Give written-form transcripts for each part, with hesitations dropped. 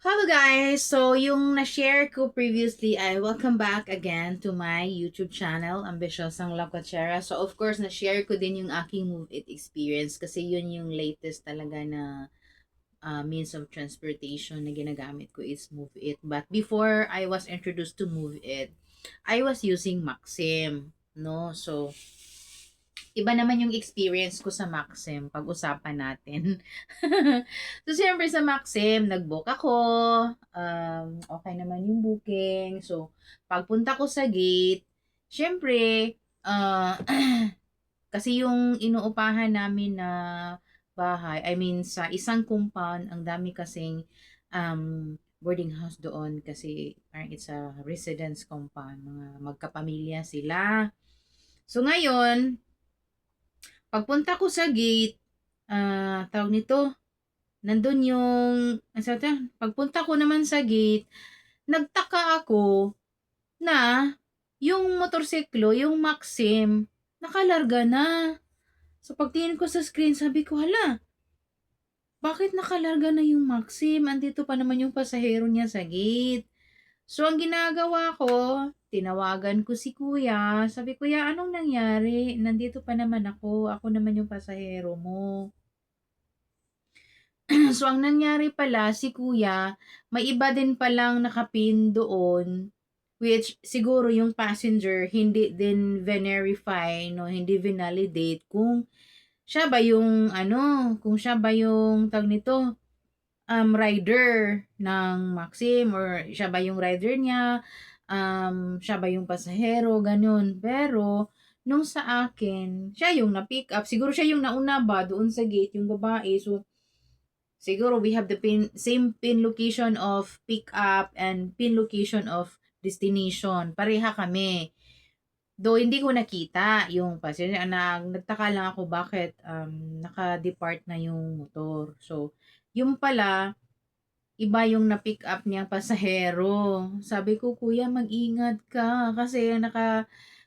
Hello guys! So, yung na-share ko previously ay welcome back again to my YouTube channel, Ambitiosang Lakwachera. So, of course, na-share ko din yung aking Move It experience kasi yun yung latest talaga na means of transportation na ginagamit ko is Move It. But before I was introduced to Move It, I was using Maxim, no? So, iba naman yung experience ko sa Maxim pag-usapan natin. So, siyempre sa Maxim, nag-book ako. Okay naman yung booking. So, pagpunta ko sa gate, siyempre, uh, kasi yung inuupahan namin na bahay, I mean, sa isang compound, ang dami kasing boarding house doon kasi parang it's a residence compound. Mga magkapamilya sila. So, ngayon, pagpunta ko sa gate, tawag nito, nandun yung, pagpunta ko naman sa gate, nagtaka ako na yung motorsiklo, yung Maxim, nakalarga na. So pagtingin ko sa screen, sabi ko, hala, bakit nakalarga na yung Maxim? Andito pa naman yung pasahero niya sa gate. So ang ginagawa ko, tinawagan ko si kuya. Sabi, kuya, anong nangyari? Nandito pa naman ako. Ako naman yung pasahero mo. So, ang nangyari pala, si kuya, may iba din palang nakapin doon, which siguro yung passenger hindi din verify, no, hindi validate kung siya ba yung, kung siya ba yung, tag nito, rider ng Maxim, or siya ba yung rider niya, siya ba yung pasahero, ganun. Pero, nung sa akin, siya yung na-pick up, siguro siya yung nauna ba doon sa gate, yung babae, so, siguro we have the same pin location of pick up and pin location of destination. Pareha kami. Though hindi ko nakita yung passenger, nagtaka lang ako bakit naka-depart na yung motor. So, yung pala, iba yung na-pick up niyang pasahero. Sabi ko, kuya, mag-ingat ka kasi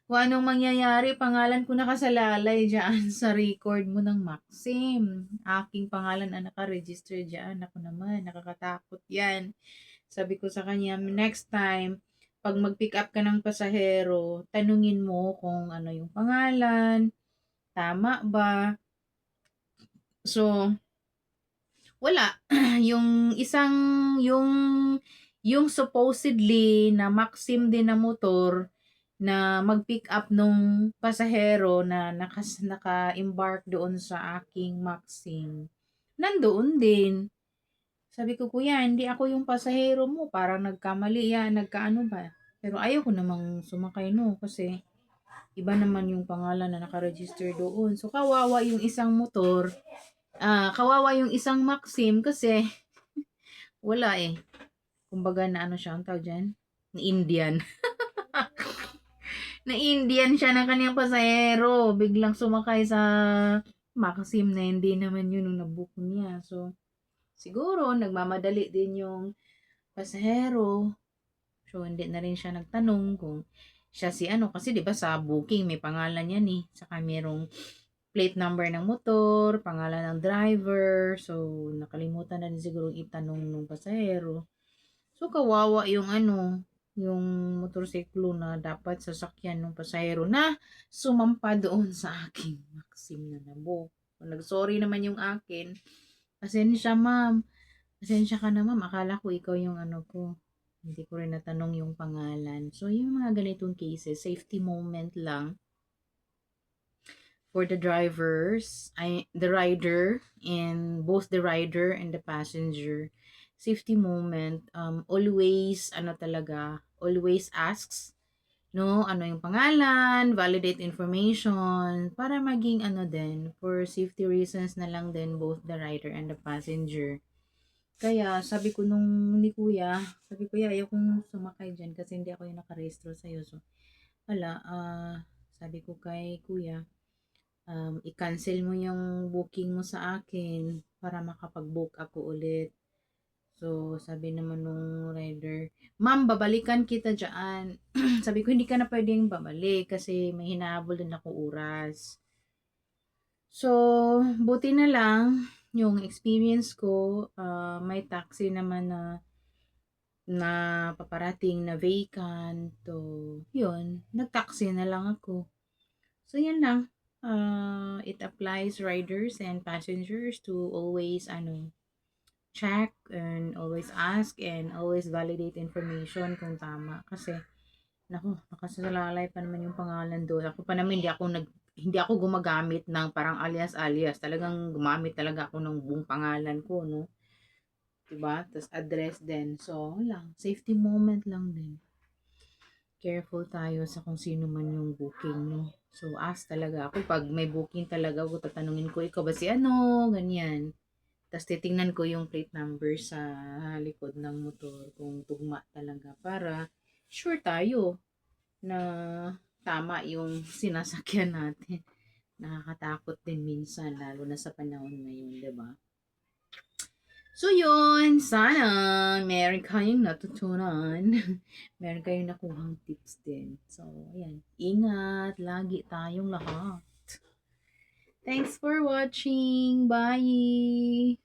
kung anong mangyayari, pangalan ko nakasalalay dyan sa record mo ng Maxim. Aking pangalan ang nakaregister dyan. Ako naman, nakakatakot yan. Sabi ko sa kanya, next time, pag mag-pick up ka ng pasahero, tanungin mo kung ano yung pangalan, tama ba? So, wala. yung isang, yung, yung supposedly na Maxim din na motor na mag-pick up nung pasahero na naka-embark doon sa aking Maxim, nandoon din. Sabi ko, kuya, hindi ako yung pasahero mo. Parang nagkamali yan, nagkaano ba? Pero ayaw ko namang sumakay no kasi iba naman yung pangalan na nakaregister doon. So, kawawa yung isang motor. Kawawa yung isang Maxim kasi wala eh. Kumbaga na ano siya, ang tawag dyan? Na Indian. Na Indian siya ng kanyang pasahero. Biglang sumakay sa Maxim na hindi naman yun yung nabook niya. So, siguro, nagmamadali din yung pasahero. So, hindi na rin siya nagtanong kung siya si ano. Kasi 'di ba sa booking may pangalan yan eh. Saka merong plate number ng motor, pangalan ng driver. So, nakalimutan na din siguro itanong ng pasahero. So, kawawa yung yung motorsiklo na dapat sasakyan ng pasahero na sumampa doon sa aking Maxim na nabok. Nag-sorry naman yung akin. Pasensya, ma'am. Pasensya ka na, ma'am. Akala ko ikaw yung ano ko. Hindi ko rin natanong yung pangalan. So, yung mga ganitong cases, safety moment lang for the drivers, the rider, and both the rider and the passenger. Safety moment, always, always asks, no, ano yung pangalan, validate information, para maging din, for safety reasons na lang din, both the rider and the passenger. Kaya sabi ko nung ni kuya, sabi ko, ayaw kong sumakay dyan kasi hindi ako yung nakarehistro sa'yo. So, wala, sabi ko kay kuya, i-cancel mo yung booking mo sa akin para makapag-book ako ulit. So, sabi naman nung rider, ma'am, babalikan kita dyan. Sabi ko, hindi ka na pwedeng babalik kasi may hinahabol din ako oras. So, buti na lang, yung experience ko, may taxi naman na na paparating na vacant. So, yun, nag-taxi na lang ako. So, yun lang. It applies riders and passengers to always, check and always ask and always validate information kung tama. Kasi, naku, nakasalalay pa naman yung pangalan doon. Ako pa naman, hindi ako gumagamit ng parang alias-alias. Talagang gumamit talaga ako ng buong pangalan ko, no? Diba? Tapos address din. So, lang. Safety moment lang din. Careful tayo sa kung sino man yung booking, no? So, ask talaga ako. Pag may booking talaga ako, tatanungin ko, ikaw ba si ano? Ganyan. Tapos titingnan ko yung plate number sa likod ng motor kung tugma talaga para sure tayo na tama yung sinasakyan natin. Nakakatakot din minsan, lalo na sa panahon ngayon, 'di ba? So yun, sana meron kayong natutunan. Meron kayong nakuhang tips din. So, ayan. Ingat lagi tayong lahat. Thanks for watching. Bye!